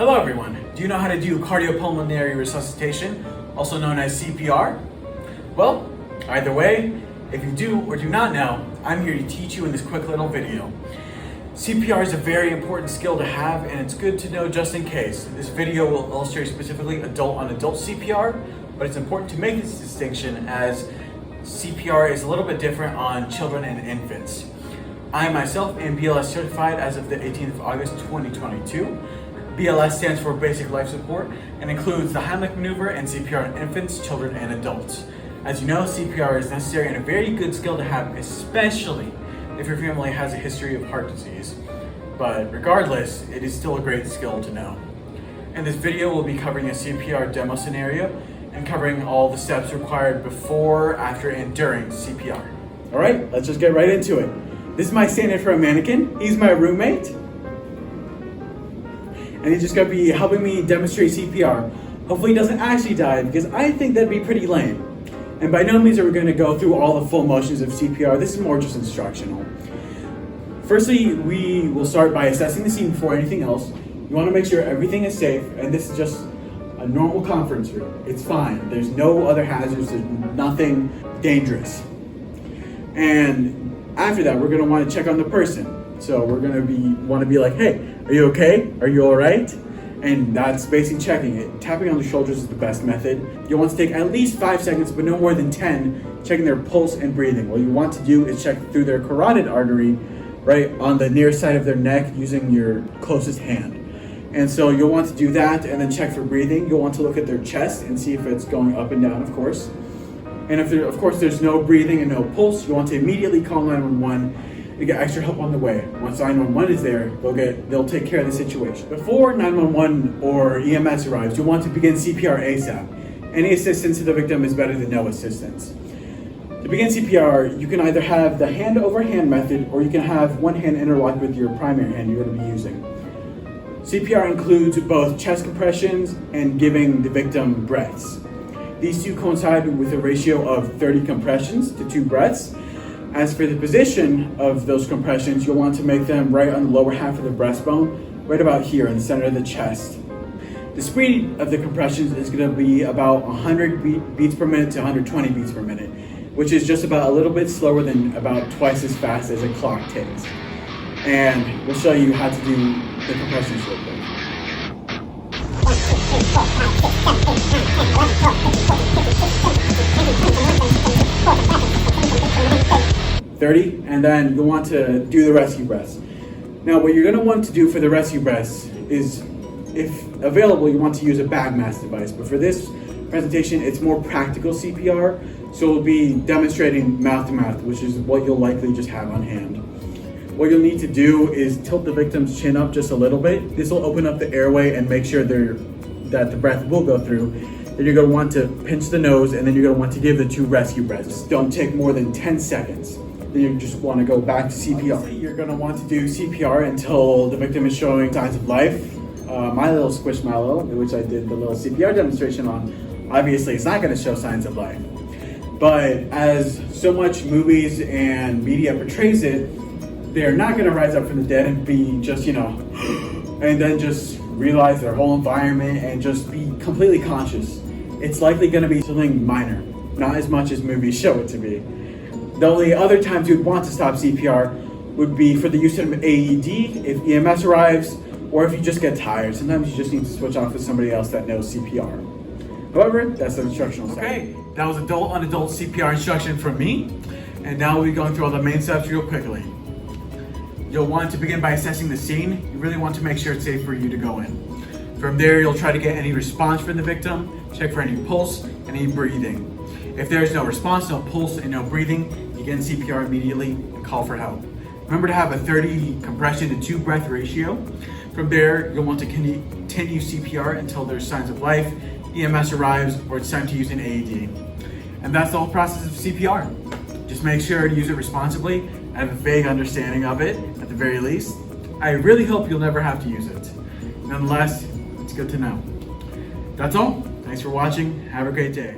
Hello everyone, do you know how to do cardiopulmonary resuscitation, also known as CPR? Well, either way, if you do or do not know, I'm here to teach you in this quick little video. CPR is a very important skill to have, and it's good to know just in case. This video will illustrate specifically adult-on-adult CPR, but it's important to make this distinction as CPR is a little bit different on children and infants. I myself am BLS certified as of the 18th of August 2022. BLS stands for Basic Life Support and includes the Heimlich maneuver and CPR on infants, children, and adults. As you know, CPR is necessary and a very good skill to have, especially if your family has a history of heart disease. But regardless, it is still a great skill to know. In this video, we'll be covering a CPR demo scenario and covering all the steps required before, after, and during CPR. All right, let's just get right into it. This is my stand-in for a mannequin. He's my roommate. And he's just gonna be helping me demonstrate CPR. Hopefully he doesn't actually die, because I think that'd be pretty lame. And by no means are we gonna go through all the full motions of CPR. This is more just instructional. Firstly, we will start by assessing the scene before anything else. You wanna make sure everything is safe, and this is just a normal conference room. It's fine. There's no other hazards, there's nothing dangerous. And after that, we're gonna wanna check on the person. So we're gonna wanna be like, hey, are you okay? Are you all right? And that's basically checking it. Tapping on the shoulders is the best method. You'll want to take at least 5 seconds, but no more than 10, checking their pulse and breathing. What you want to do is check through their carotid artery, right on the near side of their neck using your closest hand. And so you'll want to do that and then check for breathing. You'll want to look at their chest and see if it's going up and down, of course. And if of course there's no breathing and no pulse, you want to immediately call 911 to get extra help on the way. Once 911 is there, they'll take care of the situation. Before 911 or EMS arrives, you'll want to begin CPR ASAP. Any assistance to the victim is better than no assistance. To begin CPR, you can either have the hand over hand method, or you can have one hand interlocked with your primary hand you're going to be using. CPR includes both chest compressions and giving the victim breaths. These two coincide with a ratio of 30 compressions to 2 breaths. As for the position of those compressions, you'll want to make them right on the lower half of the breastbone, right about here in the center of the chest. The speed of the compressions is going to be about 100 beats per minute to 120 beats per minute, which is just about a little bit slower than about twice as fast as a clock ticks. And we'll show you how to do the compressions real quick. 30, and then you'll want to do the rescue breaths. Now, what you're going to want to do for the rescue breaths is, if available, you want to use a bag mask device. But for this presentation, it's more practical CPR, so we'll be demonstrating mouth to mouth, which is what you'll likely just have on hand. What you'll need to do is tilt the victim's chin up just a little bit. This will open up the airway and make sure that the breath will go through. Then you're going to want to pinch the nose, and then you're going to want to give the 2 rescue breaths. Don't take more than 10 seconds. Then you just want to go back to CPR. You're going to want to do CPR until the victim is showing signs of life. My little Squishmallow, which I did the little CPR demonstration on, obviously it's not going to show signs of life. But as so much movies and media portrays it, they're not going to rise up from the dead and be just, and then just realize their whole environment and just be completely conscious. It's likely going to be something minor, not as much as movies show it to be. The only other times you'd want to stop CPR would be for the use of an AED, if EMS arrives, or if you just get tired. Sometimes you just need to switch off with somebody else that knows CPR. However, that's the instructional side. Okay, that was adult-on-adult CPR instruction from me. And now we'll be going through all the main steps real quickly. You'll want to begin by assessing the scene. You really want to make sure it's safe for you to go in. From there, you'll try to get any response from the victim, check for any pulse, and any breathing. If there's no response, no pulse, and no breathing, begin CPR immediately and call for help. Remember to have a 30 compression to 2 breath ratio. From there, you'll want to continue CPR until there's signs of life, EMS arrives, or it's time to use an AED. And that's the whole process of CPR. Just make sure to use it responsibly and have a vague understanding of it, at the very least. I really hope you'll never have to use it. Nonetheless, it's good to know. That's all. Thanks for watching. Have a great day.